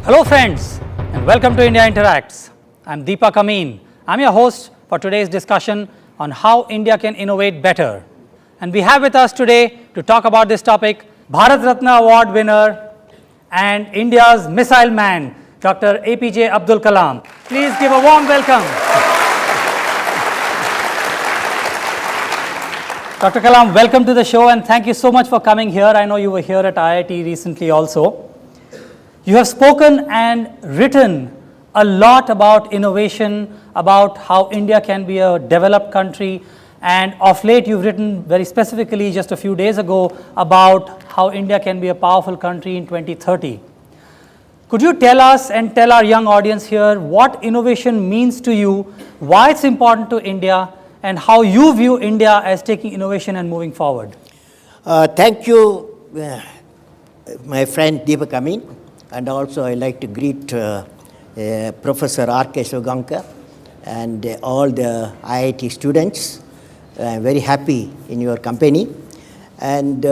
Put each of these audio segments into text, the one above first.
Hello friends and welcome to India Interacts. I'm Deepak Amin. I'm your host for today's discussion on how India can innovate better. And we have with us today to talk about this topic Bharat Ratna Award winner and India's missile man, Dr. APJ Abdul Kalam. Please give a warm welcome. Dr. Kalam, welcome to the show and thank you so much for coming here. I know you were here at IIT recently also. You have spoken and written a lot about innovation, about how India can be a developed country, and of late you've written very specifically just a few days ago about how India can be a powerful country in 2030. Could you tell us and tell our young audience here what innovation means to you, why it's important to India, and how you view India as taking innovation and moving forward? Thank you, my friend Deepak Amin. And also I like to greet Professor R.K. Sivagamkar and all the IIT students. I'm very happy in your company. And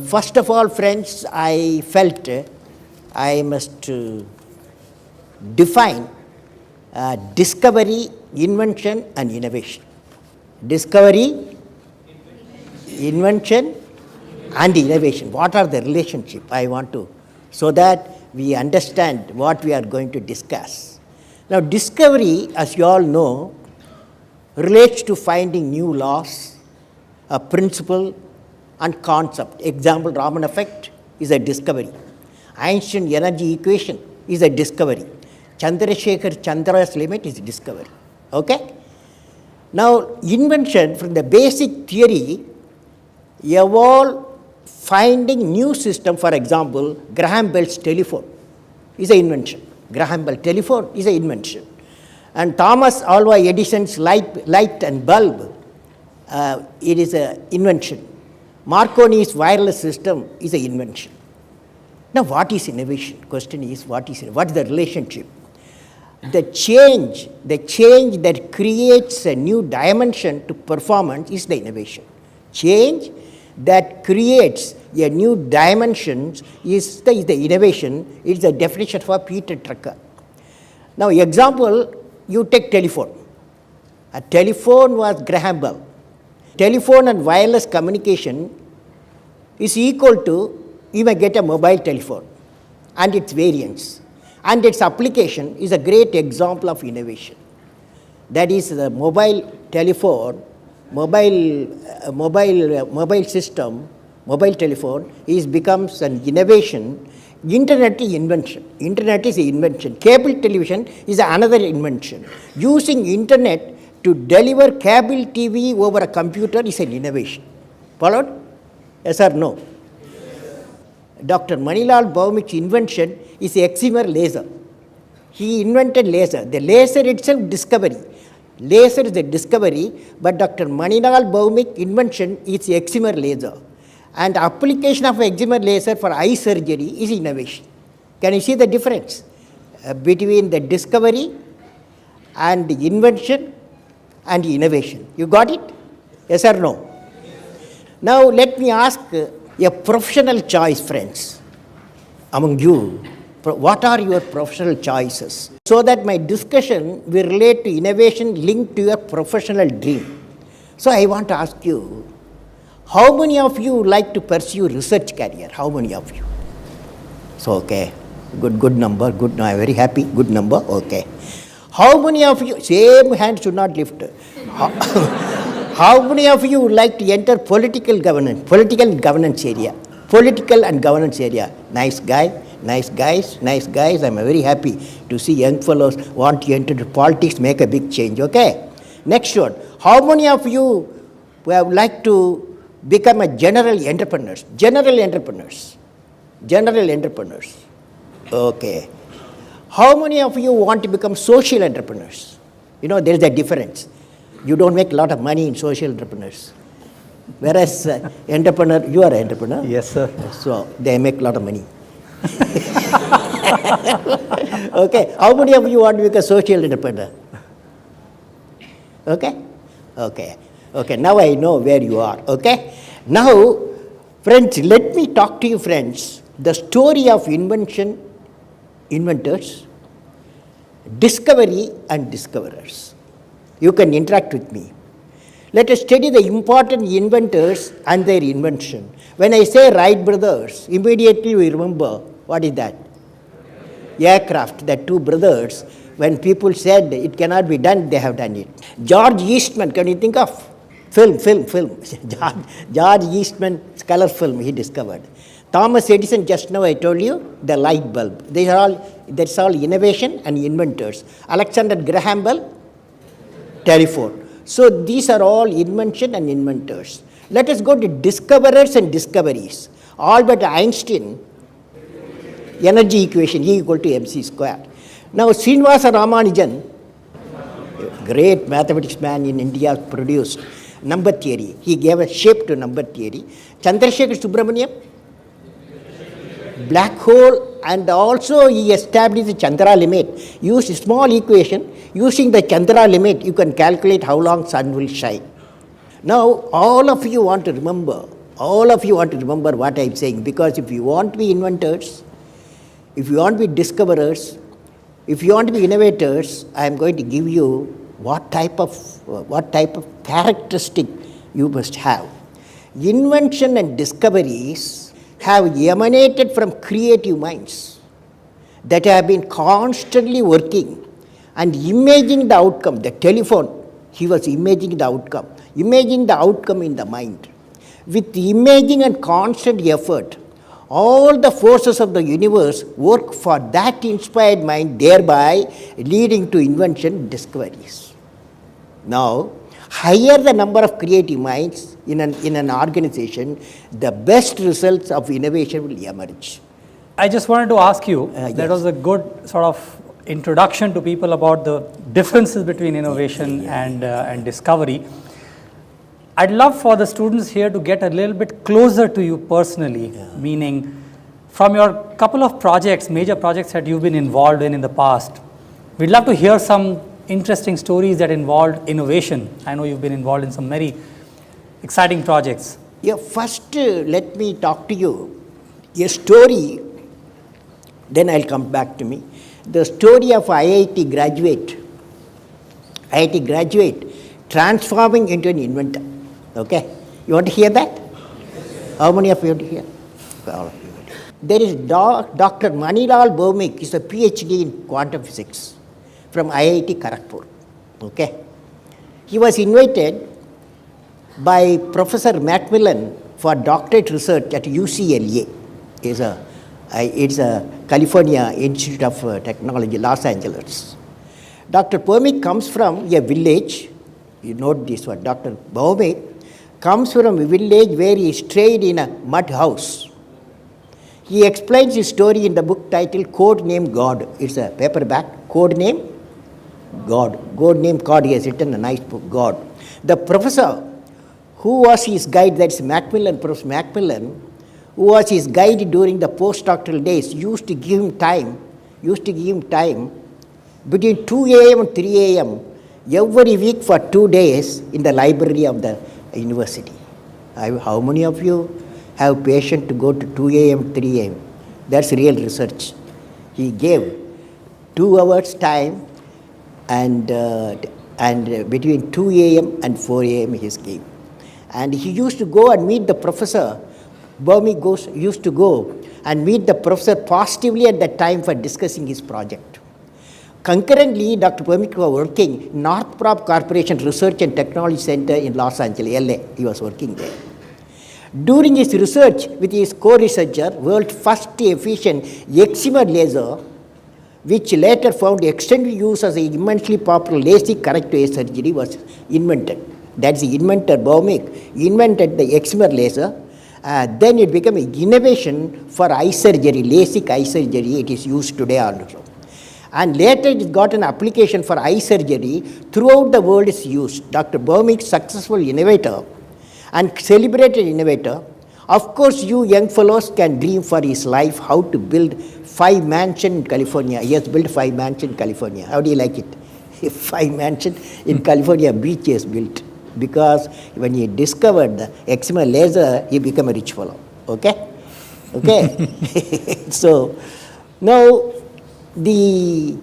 first of all, friends, I felt I must define discovery, invention and innovation. Discovery, invention and innovation. What are the relationship I want to, so that we understand what we are going to discuss. Now, discovery, as you all know, relates to finding new laws, a principle and concept. Example, Raman effect is a discovery. Einstein energy equation is a discovery. Chandrasekhar Chandra's limit is a discovery. Okay? Now, invention from the basic theory evolved finding new system. For example, Graham Bell's telephone is an invention. Graham Bell telephone is an invention. And Thomas Alva Edison's light and bulb, it is an invention. Marconi's wireless system is an invention. Now, what is innovation? Question is, what is the relationship? The change that creates a new dimension to performance is the innovation. Change that creates a new dimension is the innovation. It's the definition for Peter Drucker. Now, example, you take telephone. A telephone was Graham Bell. Telephone and wireless communication is equal to, you may get a mobile telephone and its variants. And its application is a great example of innovation. That is the mobile telephone, mobile system, mobile telephone becomes an innovation. Internet is invention. Internet is an invention. Cable television is another invention. Using internet to deliver cable TV over a computer is an innovation. Followed? Yes or no? Dr. Manilal Bhaumik's invention is excimer laser. He invented laser. The laser itself discovery. Laser is a discovery, but Dr. Manilal Bhaumik invention is excimer laser. And application of excimer laser for eye surgery is innovation. Can you see the difference between the discovery and the invention and innovation? You got it? Yes or no? Now let me ask a professional choice, friends, among you. What are your professional choices? So that my discussion will relate to innovation linked to your professional dream. So I want to ask you, how many of you like to pursue research career? How many of you? So, okay, good number, good, I'm very happy, good number, okay. How many of you, same hand should not lift. How many of you would like to enter political and governance area? Political and governance area. Nice guy. Nice guys, I'm very happy to see young fellows want to enter politics, make a big change, okay? Next one, how many of you would like to become a general entrepreneurs? General entrepreneurs, okay. How many of you want to become social entrepreneurs? You know, there is a difference. You don't make a lot of money in social entrepreneurs. Whereas entrepreneur, you are an entrepreneur. Yes, sir. So they make a lot of money. Okay, how many of you want to become a social entrepreneur? Okay, now I know where you are, okay? Now, friends, let me talk to you, friends. The story of invention inventors, discovery and discoverers. You can interact with me. Let us study the important inventors and their invention. When I say Wright brothers, immediately we remember what is that? Aircraft, the two brothers. When people said it cannot be done, they have done it. George Eastman, can you think of? Film. George Eastman's color film he discovered. Thomas Edison, just now I told you, the light bulb. That's all innovation and inventors. Alexander Graham Bell, telephone. So these are all invention and inventors. Let us go to discoverers and discoveries. Albert Einstein, energy equation E equal to mc square. Now Srinivasa Ramanujan, great mathematics man in India, produced number theory. He gave a shape to number theory. Chandrasekhar Subramanian, black hole, and also he established the Chandra limit. Use a small equation. Using the Chandra limit, you can calculate how long sun will shine. Now, all of you want to remember what I am saying, because if you want to be inventors, if you want to be discoverers, if you want to be innovators, I am going to give you what type of characteristic you must have. Invention and discoveries have emanated from creative minds that have been constantly working and imaging the outcome. The telephone, he was imaging the outcome in the mind. With imaging and constant effort, all the forces of the universe work for that inspired mind, thereby leading to invention discoveries. Now, higher the number of creative minds in an organization, the best results of innovation will emerge. I just wanted to ask you, Yes. that was a good sort of introduction to people about the differences between innovation and discovery. I'd love for the students here to get a little bit closer to you personally, meaning from your couple of projects, major projects that you've been involved in the past. We'd love to hear some interesting stories that involved innovation. I know you've been involved in some very exciting projects. Yeah, first let me talk to you a story, then I'll come back to me. The story of IIT graduate transforming into an inventor. Okay? You want to hear that? How many of you want to hear? All of you. There is Dr. Manilal Bhaumik, is a PhD in quantum physics from IIT Kharagpur. Okay? He was invited by Professor Macmillan for doctorate research at UCLA. It's a California Institute of Technology, Los Angeles. Dr. Bhaumik comes from a village. You note this one. Dr. Bhaumik comes from a village where he stayed in a mud house. He explains his story in the book titled Code Name God. It's a paperback. Code Name God. Code Name God. He has written a nice book, God. The professor who was his guide, that's Macmillan, Professor Macmillan, who was his guide during the postdoctoral days, used to give him time between 2 a.m. and 3 a.m. every week for 2 days in the library of the university. How many of you have patience to go to 2 a.m., 3 a.m.? That's real research. He gave 2 hours time and between 2 a.m. and 4 a.m. he gave. And he used to go and meet the professor. Bhaumik used to go and meet the professor positively at that time for discussing his project. Concurrently, Dr. Bhaumik was working in Northrop Corporation Research and Technology Center in Los Angeles, LA. He was working there. During his research with his co-researcher, world's first efficient excimer laser, which later found extended use as an immensely popular LASIK corrective eye surgery, was invented. That's the inventor Bhaumik invented the excimer laser. Then it became an innovation for eye surgery, LASIK eye surgery. It is used today also. And later it got an application for eye surgery. Throughout the world is used. Dr. Bhaumik, successful innovator and celebrated innovator. Of course, you young fellows can dream for his life how to build 5 mansions in California. He has built 5 mansions in California. How do you like it? 5 mansions in California beach he has built. Because when he discovered the excimer laser, he became a rich fellow. Okay? Okay? So, now the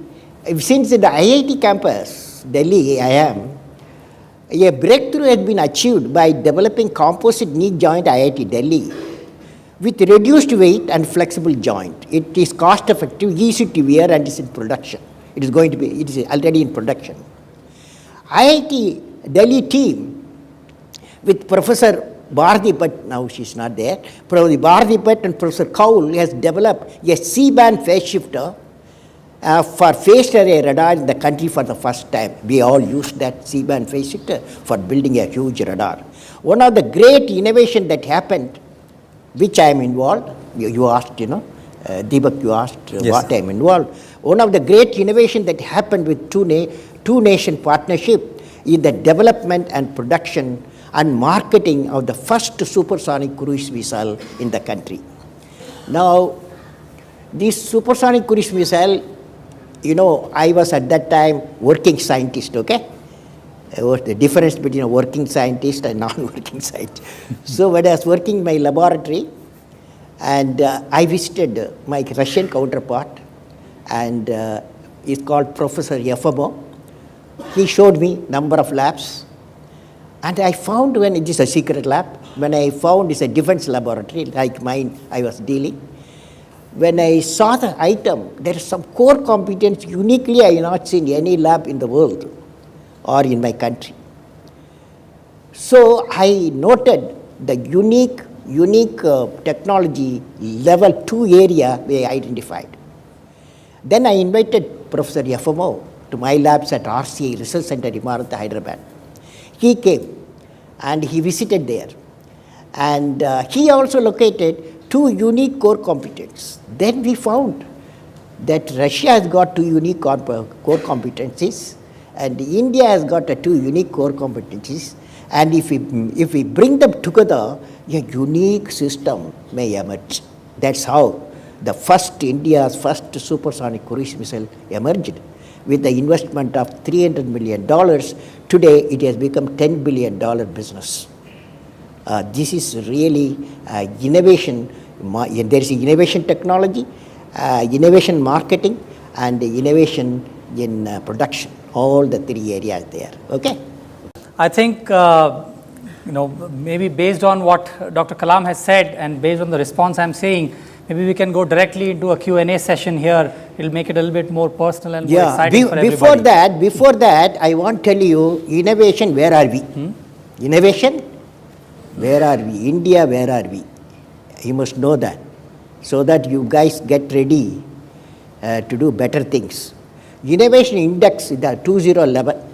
since the IIT campus, Delhi, I am, a breakthrough has been achieved by developing composite knee joint IIT Delhi with reduced weight and flexible joint. It is cost effective, easy to wear, and is in production. It is already in production. IIT Delhi team with Professor Bharati Bhatt, now she is not there, Professor Bharati Bhatt and Professor Kaul has developed a C-band phase shifter for phased array radar in the country for the first time. We all used that C-band phase shifter for building a huge radar. One of the great innovation that happened, which I am involved, you asked, Deepak, you asked Yes. what I am involved. One of the great innovation that happened with two nation partnership is the development and production and marketing of the first supersonic cruise missile in the country. Now, this supersonic cruise missile, I was at that time working scientist, okay? What the difference between a working scientist and non-working scientist. So when I was working in my laboratory, and I visited my Russian counterpart, and he's called Professor Yefimov. He showed me number of labs, and I found, when it is a secret lab, when I found it's a defense laboratory like mine I was dealing, when I saw the item, there is some core competence uniquely I have not seen any lab in the world or in my country. So I noted the unique technology level 2 area we identified. Then I invited Professor Yefimov to my labs at RCA Research Center, Imarat, Hyderabad. He came and he visited there, and he also located 2 unique core competencies. Then we found that Russia has got 2 unique core competencies, and India has got 2 unique core competencies, and if we bring them together, a unique system may emerge. That's how India's first supersonic cruise missile emerged. With the investment of $300 million, today it has become $10 billion business. This is really innovation. There is innovation technology, innovation marketing, and innovation in production. All the 3 areas there. Okay. I think, maybe based on what Dr. Kalam has said and based on the response I'm saying, maybe we can go directly into a Q&A session here. It'll make it a little bit more personal and more exciting for everybody. Before that, I want to tell you, innovation, where are we? Innovation, where are we? India, where are we? You must know that, so that you guys get ready to do better things. Innovation index is the 2011.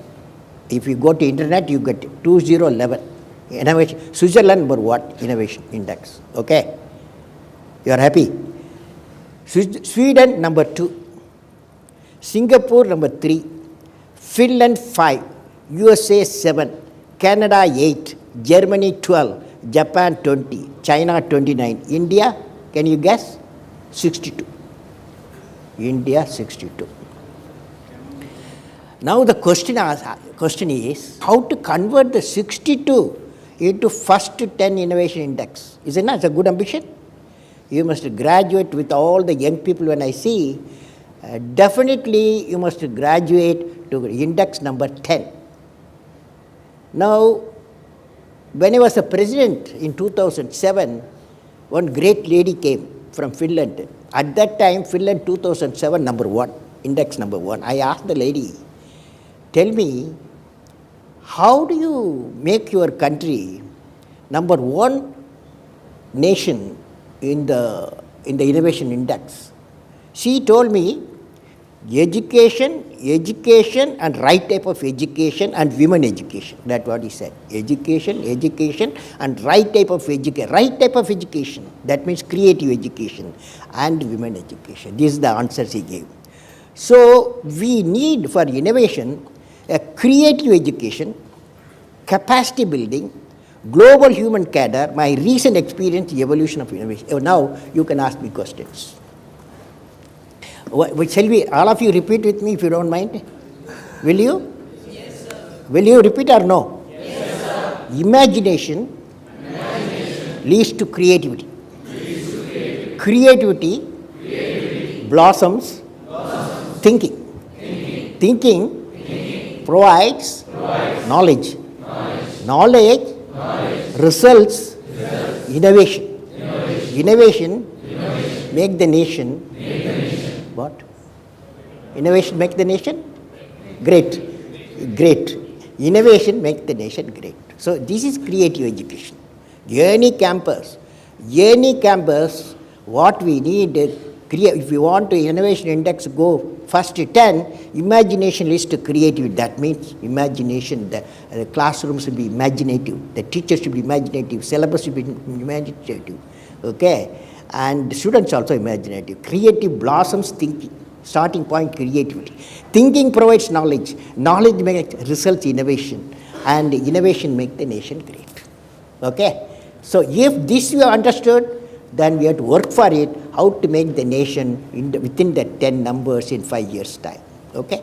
If you go to internet, you get 2011. Innovation, Switzerland number 1 innovation index. Okay, you are happy. Sweden number 2, Singapore number 3, Finland 5, USA 7, Canada 8, Germany 12, Japan 20, China 29, India, can you guess? 62. India 62. Now the question is how to convert the 62 into first 10 innovation index. Isn't that a good ambition? You must graduate with all the young people. When I see, definitely you must graduate to index number 10. Now, when I was a president in 2007, one great lady came from Finland. At that time, Finland 2007 number 1, index number 1. I asked the lady, tell me, how do you make your country number 1 nation in the innovation index? She told me, education and right type of education and women education. That's what he said. Education and right type of education. Right type of education, that means creative education and women education. This is the answers he gave. So we need for innovation a creative education, capacity building, global human cadre, my recent experience, evolution of innovation. Now you can ask me questions. Shall we, all of you repeat with me if you don't mind? Will you? Yes, sir. Will you repeat or no? Yes, sir. Imagination leads to creativity. Creativity blossoms thinking. Thinking provides knowledge. Knowledge results innovation. Innovation make the nation what? Innovation make the nation great. Great. Innovation make the nation great. So this is creative education. Any campus, what we need, if we want to innovation index go first 10, imagination leads to creativity. That means imagination, the classrooms should be imaginative, the teachers should be imaginative, syllabus should be imaginative, okay? And students also imaginative. Creative blossoms thinking, starting point creativity. Thinking provides knowledge, knowledge makes results innovation, and innovation makes the nation great, okay? So if this you have understood, then we have to work for it, how to make the nation within the 10 numbers in 5 years' time. Okay?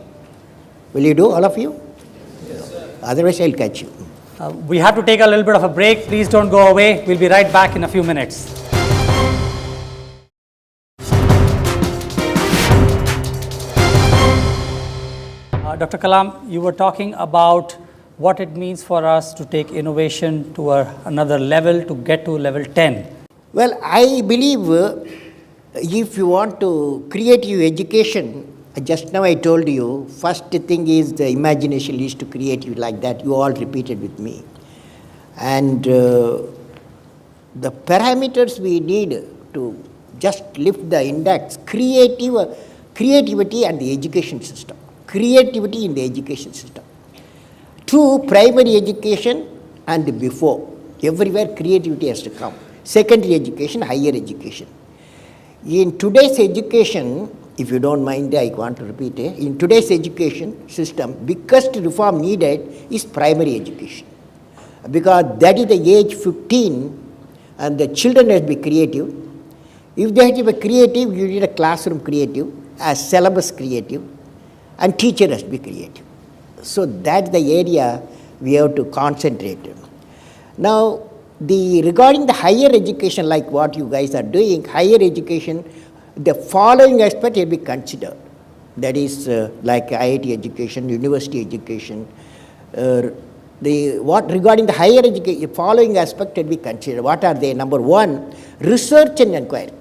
Will you do, all of you? Yes, sir. Otherwise, I'll catch you. We have to take a little bit of a break. Please don't go away. We'll be right back in a few minutes. Dr. Kalam, you were talking about what it means for us to take innovation to another level, to get to level 10. Well, I believe if you want to creative education, just now I told you, first thing is the imagination leads to creativity, like that. You all repeated with me. And the parameters we need to just lift the index, creativity and the education system. Creativity in the education system. To primary education and before, everywhere creativity has to come. Secondary education, higher education. In today's education, if you don't mind, I want to repeat it. In today's education system, biggest reform needed is primary education. Because that is the age 15 and the children have to be creative. If they have to be creative, you need a classroom creative, a syllabus creative, and teacher has to be creative. So that's the area we have to concentrate. Now, regarding the higher education, like what you guys are doing, higher education, the following aspect will be considered. That is like IIT education, university education. Regarding the higher education, following aspect will be considered. What are they? Number one, research and inquiry.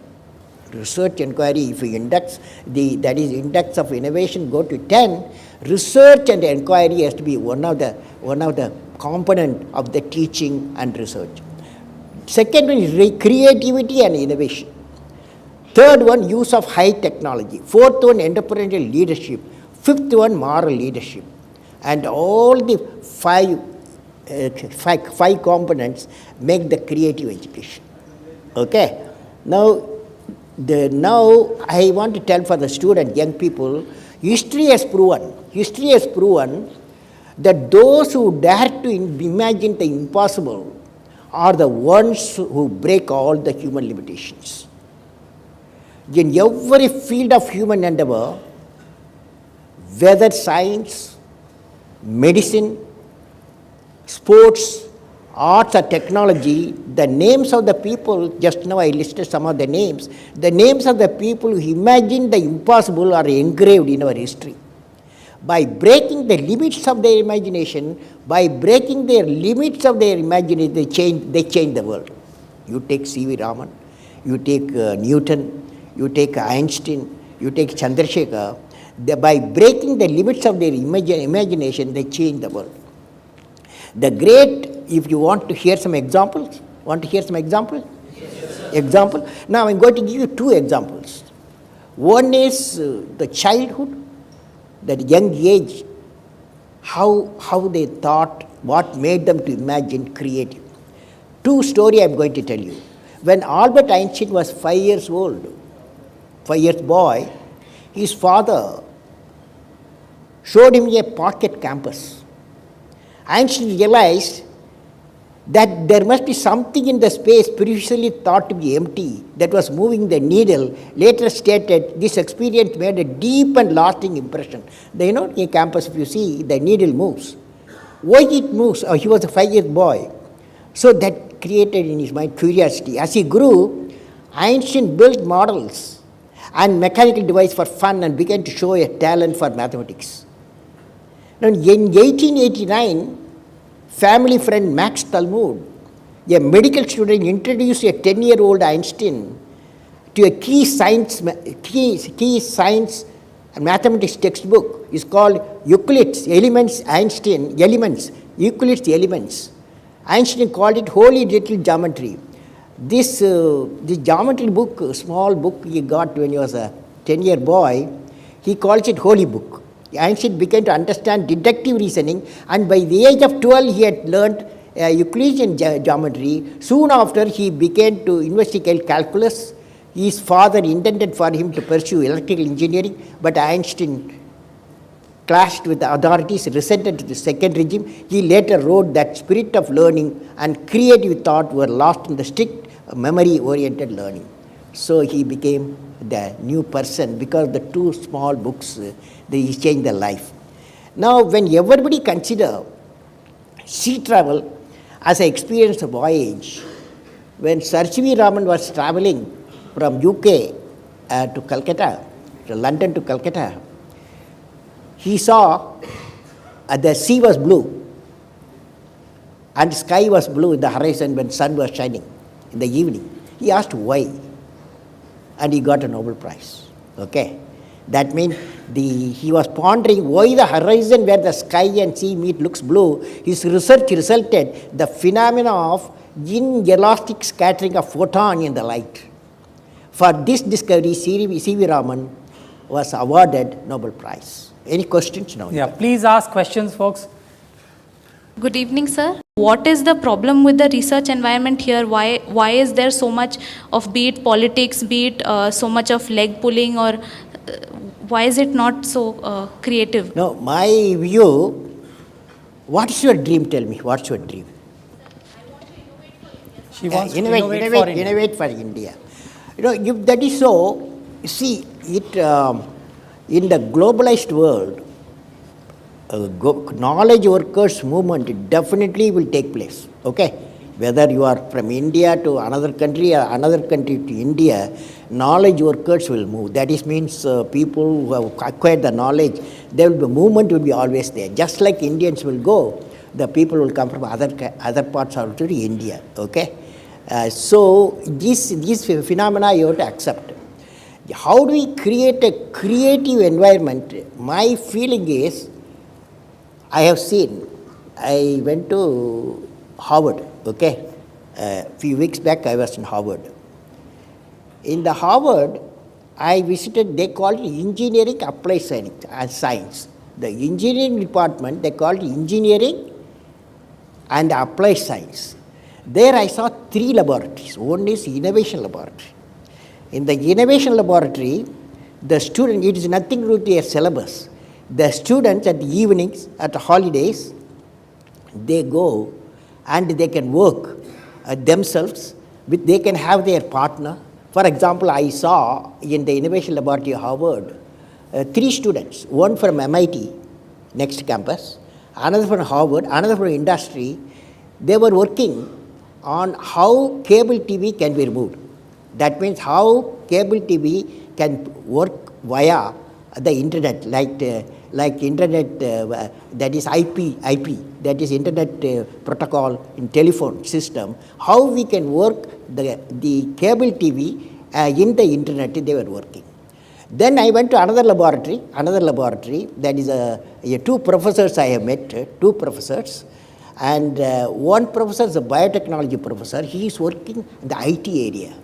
Research inquiry, if you index, that is index of innovation go to 10, research and inquiry has to be one of the component of the teaching and research. Second one is creativity and innovation. Third one, use of high technology. Fourth one, entrepreneurial leadership. Fifth one, moral leadership. And all the five components make the creative education. Okay? Now I want to tell for the student, young people, history has proven that those who dare to imagine the impossible are the ones who break all the human limitations. In every field of human endeavor, whether science, medicine, sports, arts or technology, the names of the people, just now I listed some of the names of the people who imagined the impossible are engraved in our history. By breaking the limits of their imagination, they change the world. You take C.V. Raman, you take Newton, you take Einstein, you take Chandrasekhar. By breaking the limits of their imagination, they change the world. The great, if you want to hear some examples, Yes, example. Now I'm going to give you two examples. One is the childhood, that young age, how they thought, what made them to imagine creative. Two story I'm going to tell you. When Albert Einstein was 5 years old, 5 years boy, his father showed him a pocket compass. Einstein realized that there must be something in the space previously thought to be empty that was moving the needle. Later stated, this experience made a deep and lasting impression. In a campus, if you see, the needle moves. Why it moves? He was a 5-year-old boy. So that created in his mind curiosity. As he grew, Einstein built models and mechanical device for fun and began to show a talent for mathematics. Now, in 1889, family friend Max Talmud, a medical student, introduced a 10-year-old Einstein to a key science and mathematics textbook. Is called Euclid's Elements, Euclid's Elements. Einstein called it Holy Little Geometry. This geometry book, small book he got when he was a 10-year boy, he calls it Holy Book. Einstein began to understand deductive reasoning, and by the age of 12 he had learned Euclidean geometry. Soon after he began to investigate calculus. His father intended for him to pursue electrical engineering, but Einstein clashed with the authorities, resented the second regime. He later wrote that spirit of learning and creative thought were lost in the strict memory-oriented learning. So he became the new person because the two small books, they changed their life. Now, when everybody consider sea travel as an experience of voyage, when Sir C.V. Raman was traveling from UK to Calcutta, to London to Calcutta, he saw the sea was blue and sky was blue in the horizon when sun was shining in the evening. He asked why, and he got a Nobel Prize. Okay, that means he was pondering why the horizon where the sky and sea meet looks blue. His research resulted the phenomena of inelastic scattering of photon in the light. For this discovery, C.V. Raman was awarded Nobel Prize. Any questions now? Yeah, please ask questions, folks. Good evening, sir. What is the problem with the research environment here? Why is there so much of, be it politics, be it so much of leg pulling, or why is it not so creative? No, my view, what is your dream? Tell me, what's your dream? She wants to innovate for India. You know, if that is so, see, it in the globalized world, knowledge workers movement definitely will take place. Okay, whether you are from India to another country or another country to India, knowledge workers will move. That is means people who have acquired the knowledge, there will be movement will be always there. Just like Indians will go, the people will come from other parts of India. Okay. So these phenomena you have to accept. How do we create a creative environment? My feeling is, I have seen, I went to Harvard, okay. A few weeks back I was in Harvard. In the Harvard, I visited, they call it engineering applied science. The engineering department, they call it engineering and applied science. There I saw 3 laboratories. One is innovation laboratory. In the innovation laboratory, the student, it is nothing to do with their syllabus. The students at the evenings, at the holidays, they go and they can work themselves, they can have their partner. For example, I saw in the innovation laboratory of Harvard, 3 students, one from MIT, next campus, another from Harvard, another from industry. They were working on how cable TV can be removed. That means how cable TV can work via the internet, like internet, that is IP, that is internet protocol in telephone system. How we can work the cable TV in the internet, they were working. Then I went to another laboratory, that is 2 professors I have met, 2 professors. And one professor is a biotechnology professor. He is working in the IT area.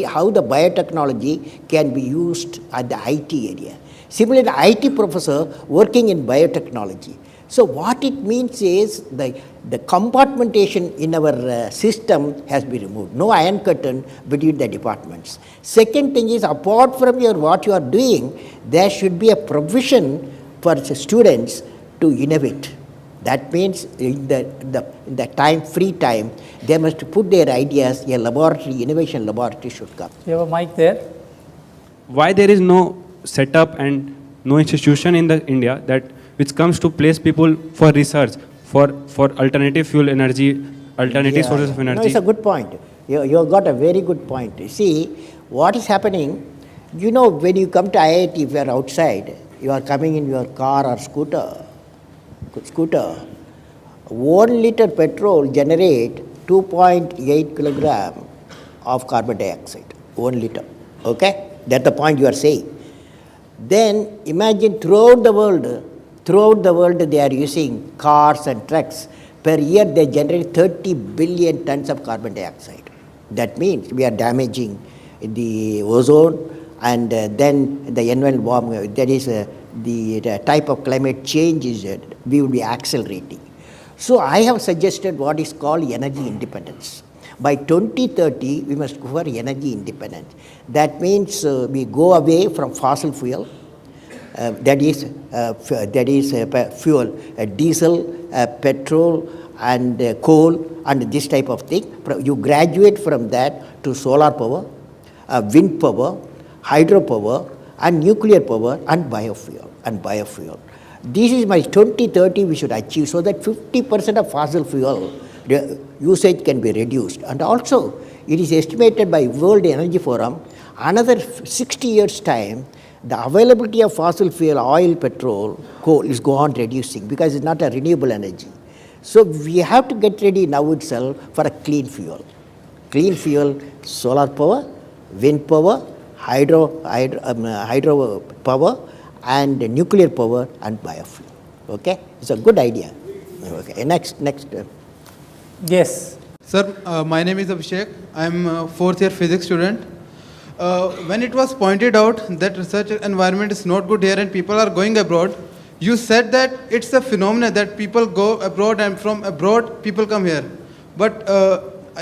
How the biotechnology can be used at the IT area. Similarly, the IT professor working in biotechnology. So what it means is the compartmentation in our system has been removed. No iron curtain between the departments. Second thing is, apart from what you are doing, there should be a provision for students to innovate. That means in the time, free time, they must put their ideas, a laboratory, innovation laboratory should come. You have a mic there? Why there is no setup and no institution in India that which comes to place people for research, for alternative fuel energy, alternative sources of energy? No, it's a good point. You got a very good point. You see, what is happening, You know, when you come to IIT, if you are outside, you are coming in your car or scooter, 1 liter petrol generate 2.8 kilogram of carbon dioxide, 1 liter. Okay? That's the point you are saying. Then imagine throughout the world they are using cars and trucks. Per year they generate 30 billion tons of carbon dioxide. That means we are damaging the ozone and then the environment warming. That is the type of climate change is we will be accelerating. So I have suggested what is called energy independence. By 2030, we must go for energy independence. That means we go away from fossil fuel, that is fuel, diesel, petrol, and coal, and this type of thing. You graduate from that to solar power, wind power, hydropower, and nuclear power, and biofuel. This is my 2030 we should achieve, so that 50% of fossil fuel usage can be reduced. And also, it is estimated by World Energy Forum, another 60 years' time, the availability of fossil fuel, oil, petrol, coal is go on reducing because it's not a renewable energy. So we have to get ready now itself for a clean fuel. Clean fuel, solar power, wind power, hydro power, and nuclear power, and biofuel. Okay? It's a good idea. Okay. Next. Yes. Sir, my name is Abhishek. I am a fourth year physics student. When it was pointed out that research environment is not good here and people are going abroad, you said that it's a phenomenon that people go abroad and from abroad people come here. But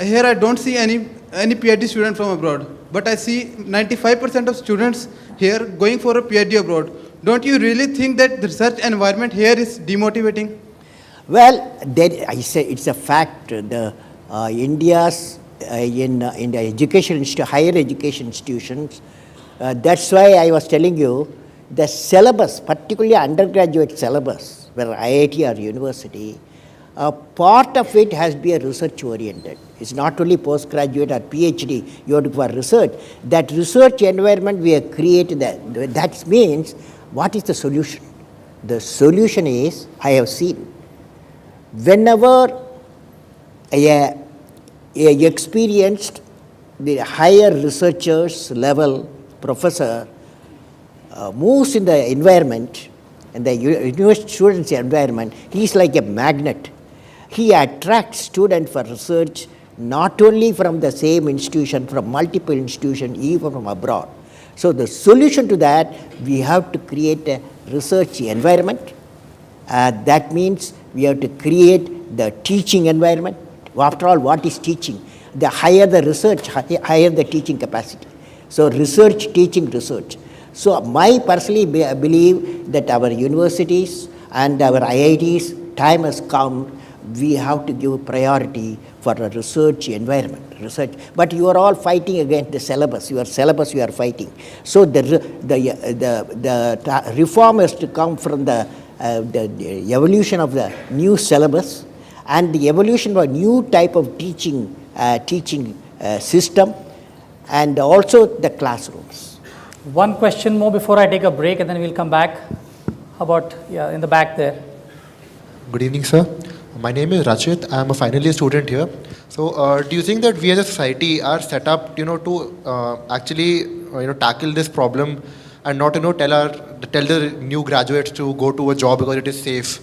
here I don't see any PhD student from abroad. But I see 95% of students here going for a PhD abroad. Don't you really think that the research environment here is demotivating? Well, I say it's a fact. The India's in the education higher education institutions. That's why I was telling you the syllabus, particularly undergraduate syllabus, where IIT or university, part of it has to be a research oriented. It's not only postgraduate or PhD. You have to go for research. That research environment we have created. That means what is the solution? The solution is I have seen. Whenever a experienced, the higher researchers level professor moves in the environment, in the university students' environment, he is like a magnet. He attracts students for research not only from the same institution, from multiple institutions, even from abroad. So the solution to that, we have to create a research environment. That means we have to create the teaching environment. After all, what is teaching? The higher the research, higher the teaching capacity. So research, teaching, research. So I personally believe that our universities and our IITs, time has come, we have to give priority for a research environment. Research. But you are all fighting against the syllabus. Your syllabus you are fighting. So the reform has to come from the evolution of the new syllabus and the evolution of a new type of teaching system, and also the classrooms. One question more before I take a break and then we'll come back. How about, yeah, in the back there? Good evening, sir. My name is Rachit. I am a final year student here. So, do you think that we as a society are set up, to actually, tackle this problem and not, tell the new graduates to go to a job because it is safe,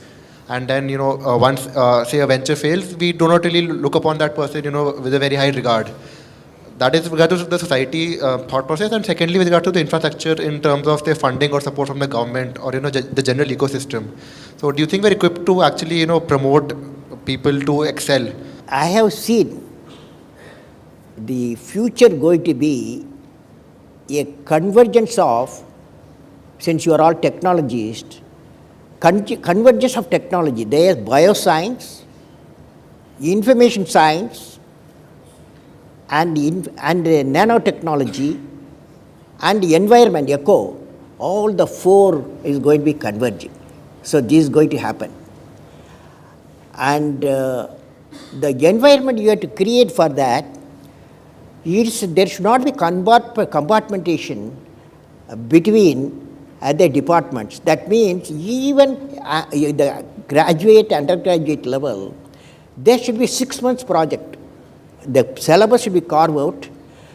and then, once say a venture fails, we do not really look upon that person, with a very high regard. That is with regard to the society thought process, and secondly with regard to the infrastructure in terms of their funding or support from the government or the general ecosystem. So do you think we're equipped to actually promote people to excel? I have seen the future going to be a convergence of, since you are all technologists, convergence of technology. There is bioscience, information science, and nanotechnology, and the environment, eco, all the four is going to be converging. So this is going to happen. And the environment you have to create for that, there should not be compartmentation. between the departments. That means even the graduate, undergraduate level, there should be 6 months project. The syllabus should be carved out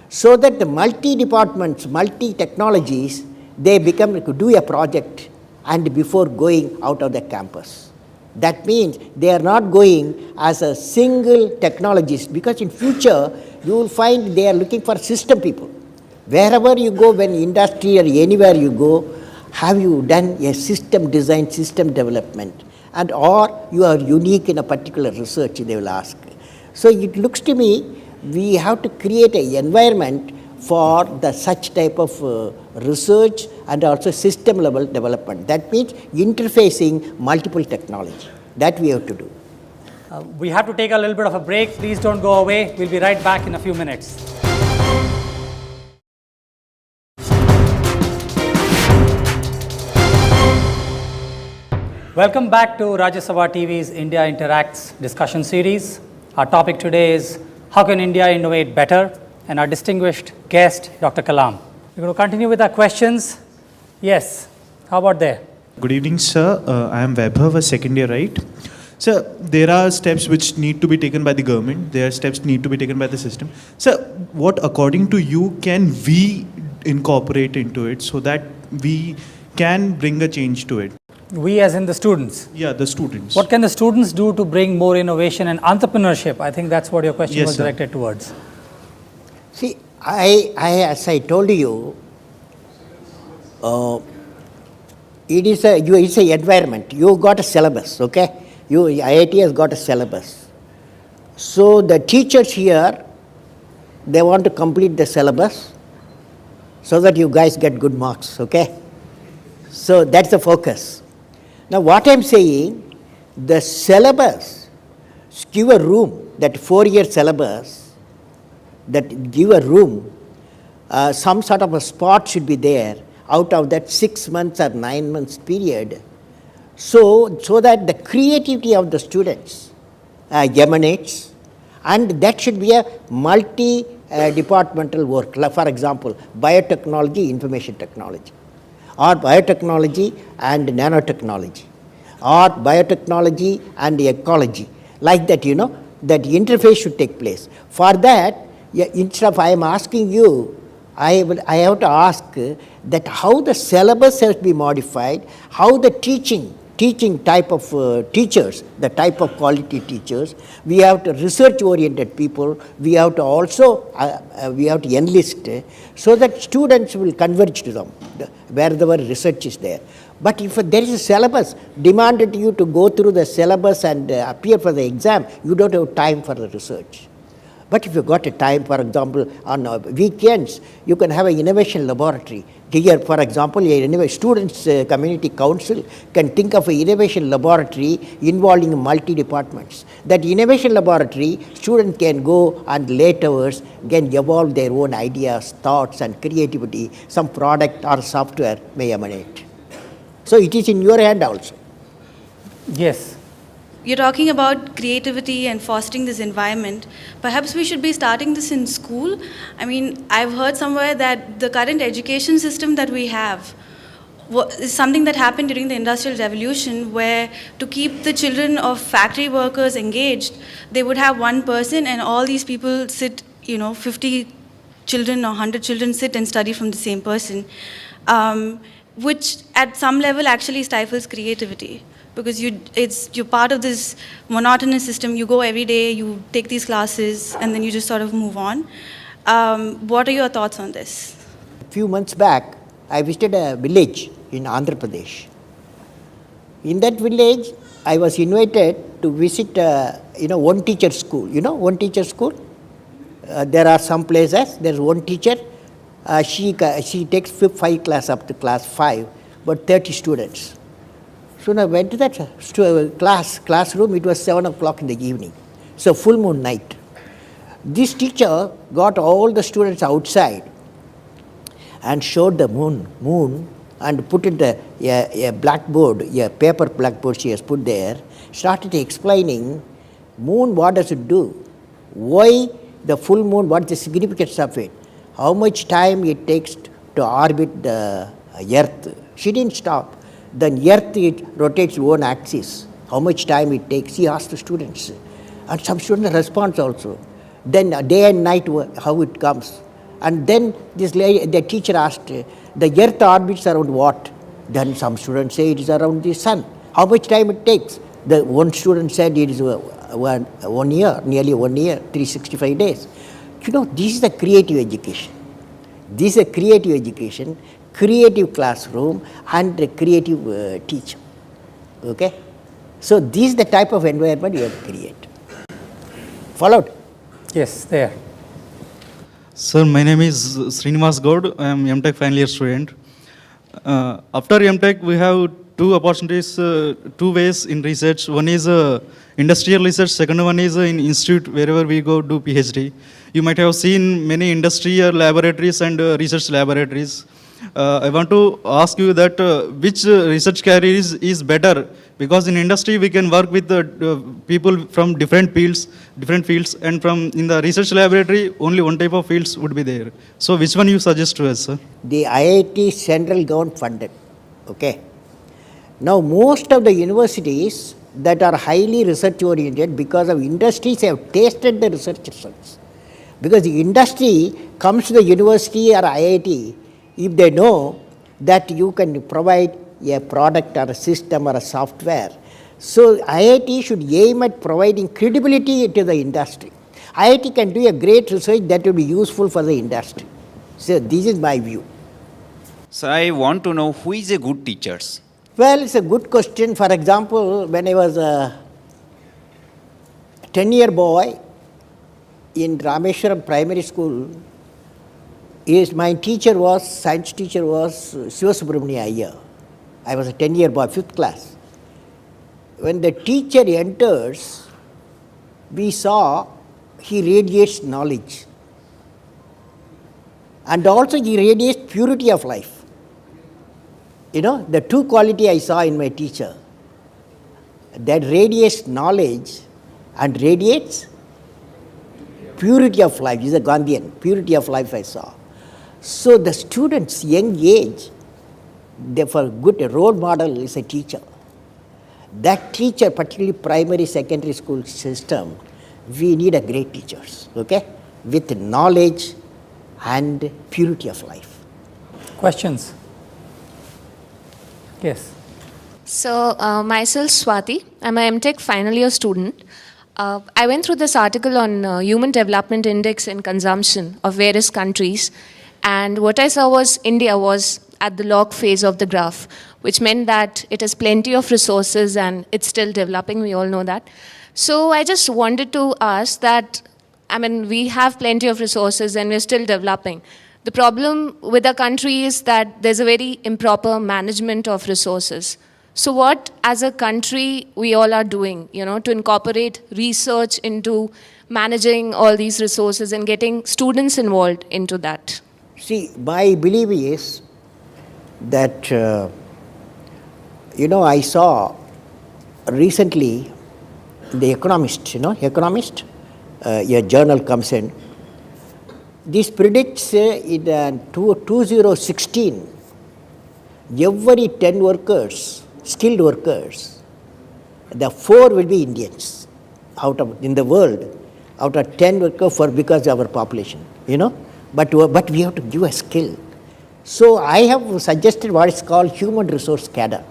so that the multi-departments, multi-technologies, they could do a project and before going out of the campus. That means they are not going as a single technologist, because in future you will find they are looking for system people. Wherever you go, when industry or anywhere you go, have you done a system design, system development, and or you are unique in a particular research, they will ask. So it looks to me we have to create an environment for the such type of research and also system level development. That means interfacing multiple technology. That we have to do. We have to take a little bit of a break. Please don't go away. We'll be right back in a few minutes. Welcome back to Rajya Sabha TV's India Interacts discussion series. Our topic today is how can India innovate better? And our distinguished guest, Dr. Kalam. We're going to continue with our questions. Yes, how about there? Good evening, sir. I am Vaibhav, a second year, right? Sir, there are steps which need to be taken by the government. There are steps need to be taken by the system. Sir, what according to you can we incorporate into it so that we can bring a change to it? We as in the students. Yeah, the students. What can the students do to bring more innovation and entrepreneurship? I think that's what your question Yes, was sir. directed towards. See, as I told you, it's a environment. You got a syllabus, okay? IIT has got a syllabus. So the teachers here, they want to complete the syllabus so that you guys get good marks, okay? So that's the focus. Now what I'm saying, the syllabus, give a room, that 4-year syllabus, that give a room, some sort of a spot should be there out of that 6 months or 9 months period, so that the creativity of the students emanates, and that should be a multi-departmental work. Like for example, biotechnology, information technology, or biotechnology and nanotechnology, or biotechnology and ecology. Like that, that interface should take place. For that, instead of I am asking you, I have to ask that how the syllabus has been modified, how the teaching type of teachers, the type of quality teachers, we have to research-oriented people, we have to also, we have to enlist so that students will converge to them, wherever research is there. But if there is a syllabus demanded you to go through the syllabus and appear for the exam, you don't have time for the research. But if you got a time, for example, on weekends, you can have an innovation laboratory. Here, for example, a students' community council can think of an innovation laboratory involving multi-departments. That innovation laboratory, students can go and late hours can evolve their own ideas, thoughts and creativity. Some product or software may emanate. So it is in your hand also. Yes. You're talking about creativity and fostering this environment. Perhaps we should be starting this in school. I mean, I've heard somewhere that the current education system that we have is something that happened during the Industrial Revolution, where to keep the children of factory workers engaged, they would have one person and all these people sit, 50 children or 100 children sit and study from the same person, which at some level actually stifles creativity. Because you're part of this monotonous system. You go every day, you take these classes, and then you just sort of move on. What are your thoughts on this? A few months back, I visited a village in Andhra Pradesh. In that village, I was invited to visit, one teacher school. One teacher school? There are some places, there's one teacher. She takes 5 class up to class 5, but 30 students. So when I went to that classroom, it was 7 o'clock in the evening. So full moon night. This teacher got all the students outside and showed the moon and put it a blackboard, a paper blackboard she has put there, started explaining moon, what does it do? Why the full moon, what is the significance of it? How much time it takes to orbit the Earth. She didn't stop. Then Earth, it rotates its own axis. How much time it takes? She asked the students. And some students respond also. Then day and night, how it comes. And then this lady, the teacher asked, the Earth orbits around what? Then some students say it is around the sun. How much time it takes? The one student said it is 1 year, nearly 1 year, 365 days. You know, this is the creative education. This is a creative education, creative classroom, and a creative teacher. Okay? So this is the type of environment you have to create. Followed? Yes, there. Sir, my name is Srinivas Gaud. I am MTech final year student. After MTech, we have two opportunities, two ways in research. One is industrial research. Second one is in institute, wherever we go do PhD. You might have seen many industrial laboratories and research laboratories. I want to ask you that which research career is better, because in industry we can work with people from different fields, and from in the research laboratory only one type of fields would be there. So which one you suggest to us, sir? The IIT central government funded. Okay. Now most of the universities that are highly research oriented, because of industries have tasted the research results. Because the industry comes to the university or IIT, if they know that you can provide a product or a system or a software. So IIT should aim at providing credibility to the industry. IIT can do a great research that will be useful for the industry. So this is my view. So I want to know who is a good teachers. Well, it's a good question. For example, when I was a 10-year boy in Rameshwaram Primary School, my science teacher was Sivasubramania Iyer. I was a 10-year boy, 5th class. When the teacher enters, we saw he radiates knowledge. And also he radiates purity of life. You know, the two quality I saw in my teacher, that radiates knowledge and radiates purity of life. He's a Gandhian, purity of life I saw. So the students, young age, for a good role model is a teacher. That teacher, particularly primary, secondary school system, we need a great teachers, okay, with knowledge and purity of life. Questions? Yes. So, myself Swati, I'm a MTech final year student. I went through this article on Human Development Index and consumption of various countries, and what I saw was India was at the log phase of the graph, which meant that it has plenty of resources and it's still developing, we all know that. So I just wanted to ask that, I mean, we have plenty of resources and we're still developing. The problem with our country is that there's a very improper management of resources. So what, as a country, we all are doing, you know, to incorporate research into managing all these resources and getting students involved into that? See, my belief is that, I saw recently The Economist, Economist, a journal comes in. This predicts in 2016, every 10 workers, skilled workers, the 4 will be Indians in the world, out of 10 workers because of our population, But we have to give a skill. So I have suggested what is called human resource cadre.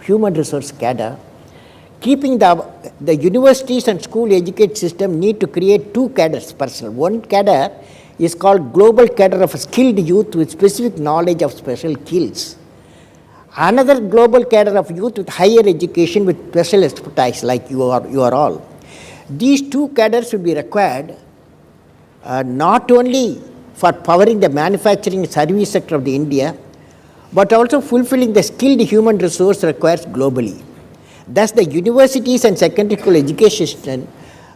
Human resource cadre. Keeping the universities and school education system need to create 2 cadres personal. One cadre is called global cadre of skilled youth with specific knowledge of special skills. Another global cadre of youth with higher education with special expertise like you are all. These 2 cadres will be required not only for powering the manufacturing service sector of the India, but also fulfilling the skilled human resource required globally. Thus, the universities and secondary school education system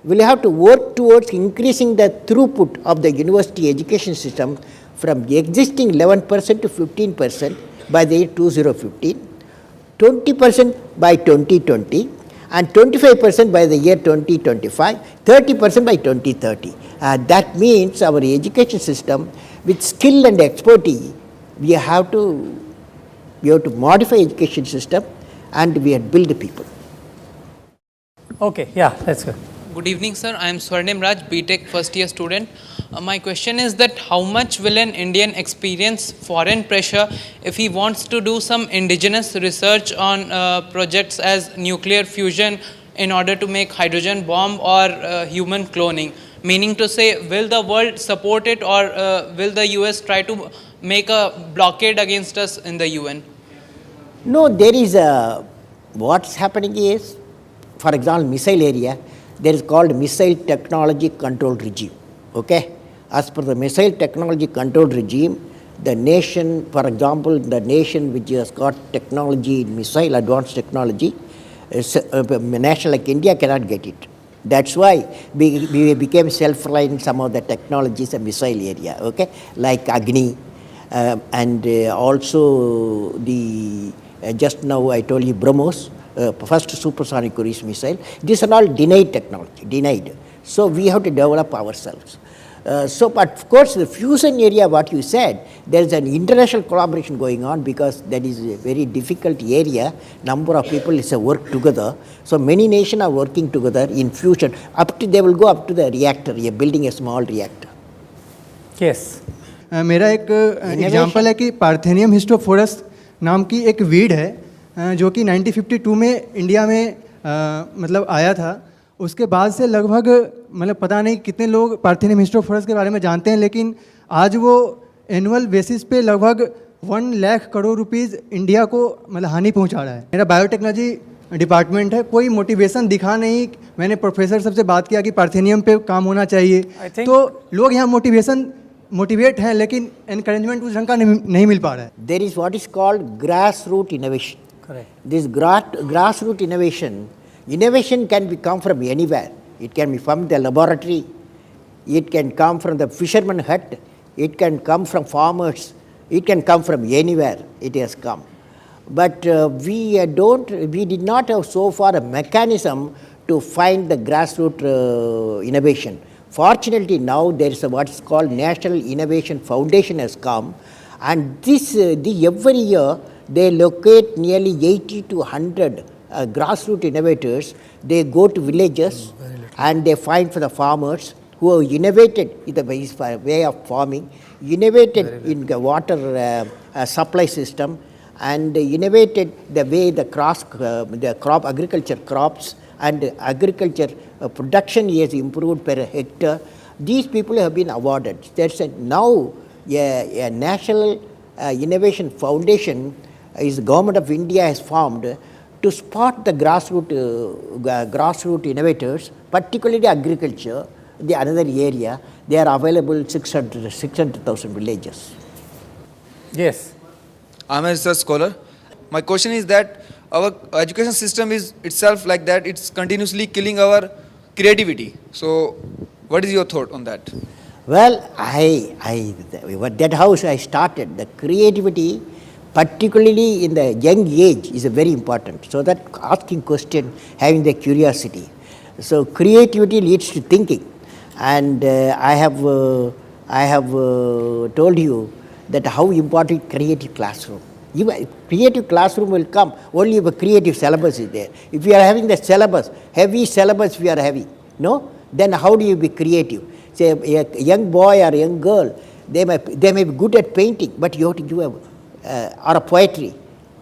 will have to work towards increasing the throughput of the university education system from the existing 11% to 15% by the year 2015, 20% by 2020, and 25% by the year 2025, 30% by 2030. That means our education system with skill and expertise, we have to We have to modify education system and we have to build the people. Okay, yeah, that's good. Good evening, sir. I am Swarnim Raj, BTech first year student. My question is that how much will an Indian experience foreign pressure if he wants to do some indigenous research on projects as nuclear fusion in order to make hydrogen bomb or human cloning? Meaning to say, will the world support it or will the US try to make a blockade against us in the UN? No, there is a, what's happening is, for example, missile area, there is called Missile Technology Control Regime, okay? As per the Missile Technology Control Regime, the nation, for example, the nation which has got technology, missile, advanced technology, a nation like India cannot get it. That's why we became self-reliant in some of the technologies in missile area, okay? Like Agni, and also the, just now I told you BrahMos, first supersonic cruise missile. These are all denied technology, denied. So we have to develop ourselves. But of course, the fusion area, what you said, there is an international collaboration going on because that is a very difficult area. Number of people is a work together. So many nations are working together in fusion. Up to, they will go up to the reactor, building a small reactor. Yes. मेरा एक example है कि parthenium हिस्टोफोरस नाम की एक weed है जो कि 1952 में इंडिया में मतलब आया था. उसके बाद से लगभग मतलब पता नहीं कितने लोग पार्थेनियम हिस्टोफोरस के बारे में जानते हैं, लेकिन आज वो एनुअल बेसिस पे लगभग 1 लाख करोड़ रुपीस इंडिया को मतलब हानि पहुंचा रहा है. मेरा बायोटेक्नोलॉजी डिपार्टमेंट है, कोई मोटिवेशन दिखा नहीं. मैंने प्रोफेसर सबसे बात किया कि पार्थेनियम पे काम होना चाहिए, तो लोग यहाँ मोटिवेट हैं, लेकिन एनकरेजमेंट उस ढंग का नहीं मिल पा रहा है. There is what is called grassroots innovation. Correct. This grassroots innovation can come from anywhere. It can be from the laboratory, it can come from the fisherman hut, it can come from farmers, it can come from anywhere it has come. But we did not have so far a mechanism to find the grassroots innovation. Fortunately now there is what is called National Innovation Foundation has come, and this every year they locate nearly 80 to 100 grassroots innovators. They go to villages and they find for the farmers who have innovated in the way of farming, innovated in the water supply system, and innovated the way the agriculture crops and agriculture production is improved per hectare. These people have been awarded. There's now a National Innovation Foundation is the Government of India has formed to spot the grassroots innovators, particularly agriculture, the another area. They are available 600,000 villages. Yes. I'm a research scholar. My question is that our education system is itself like that. It's continuously killing our creativity. So, what is your thought on that? Well, that house I started. The creativity, particularly in the young age, is very important. So that asking question, having the curiosity. So creativity leads to thinking, and I have told you that how important creative classroom. Creative classroom will come only if a creative syllabus is there. If you are having the syllabus, heavy syllabus we are having, no? Then how do you be creative? Say a young boy or a young girl, they may be good at painting, but you have to give or a poetry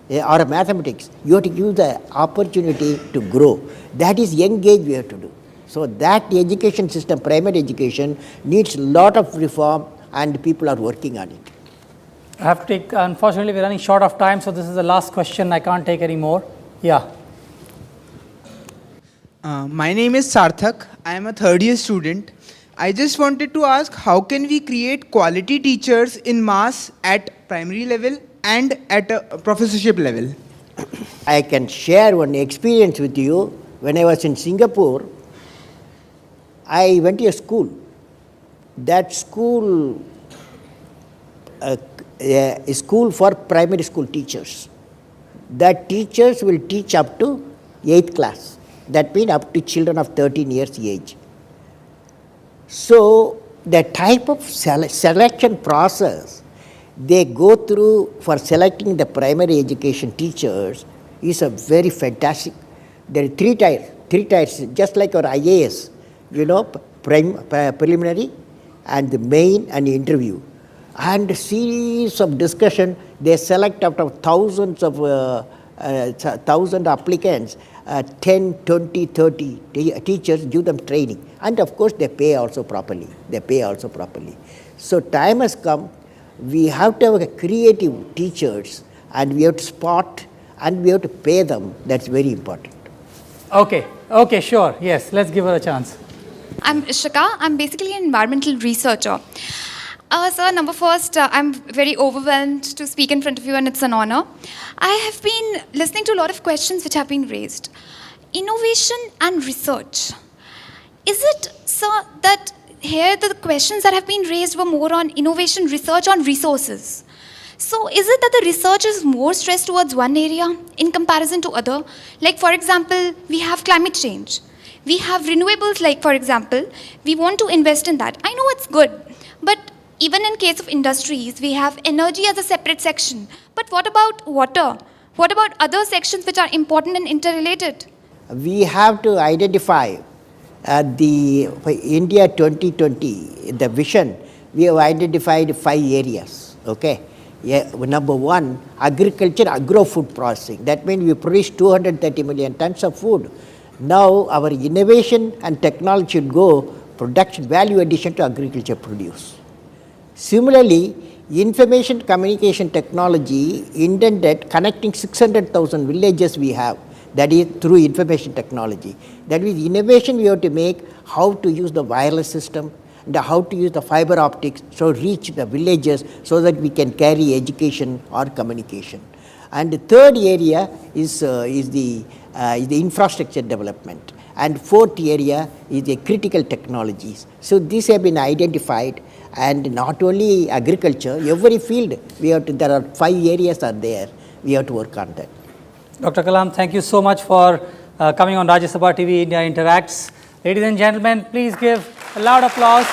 or a mathematics. You have to give the opportunity to grow. That is young age we have to do. So that education system, primary education, needs a lot of reform, and people are working on it. I have to take, unfortunately we're running short of time, so this is the last question. I can't take any more. Yeah. My name is Sarthak. I am a third year student. I just wanted to ask, how can we create quality teachers in mass at primary level and at a professorship level? I can share one experience with you. When I was in Singapore, I went to a school. That school is a school for primary school teachers. That teachers will teach up to 8th class. That means up to children of 13 years age. So the type of selection process, they go through for selecting the primary education teachers is a very fantastic. There are three tiers, just like our IAS, you know, preliminary and the main and the interview. And a series of discussion, they select out of thousands of 1,000 applicants, 10, 20, 30 teachers, give them training. And of course, they pay also properly. So time has come, we have to have creative teachers and we have to spot and we have to pay them. That's very important. Okay, sure. Yes, let's give her a chance. I'm Ishika. I'm basically an environmental researcher. Sir, number first, I'm very overwhelmed to speak in front of you and it's an honor. I have been listening to a lot of questions which have been raised. Innovation and research. Is it, sir, that here the questions that have been raised were more on innovation, research on resources? So is it that the research is more stressed towards one area in comparison to other? Like for example, we have climate change. We have renewables, like for example, we want to invest in that. I know it's good, but even in case of industries, we have energy as a separate section. But what about water? What about other sections which are important and interrelated? We have to identify for India 2020, the vision, we have identified 5 areas, okay? Yeah, number 1, agriculture, agro-food processing. That means we produce 230 million tons of food. Now our innovation and technology should go production, value addition to agriculture produce. Similarly, information communication technology intended connecting 600,000 villages we have, that is through information technology. That is innovation we have to make, how to use the wireless system, and how to use the fiber optics so reach the villages so that we can carry education or communication. And the third area is the infrastructure development. And fourth area is the critical technologies. So these have been identified, and not only agriculture, every field there are 5 areas are there, we have to work on that. Dr. Kalam, thank you so much for coming on Rajya Sabha TV India Interacts. Ladies and gentlemen, please give a loud applause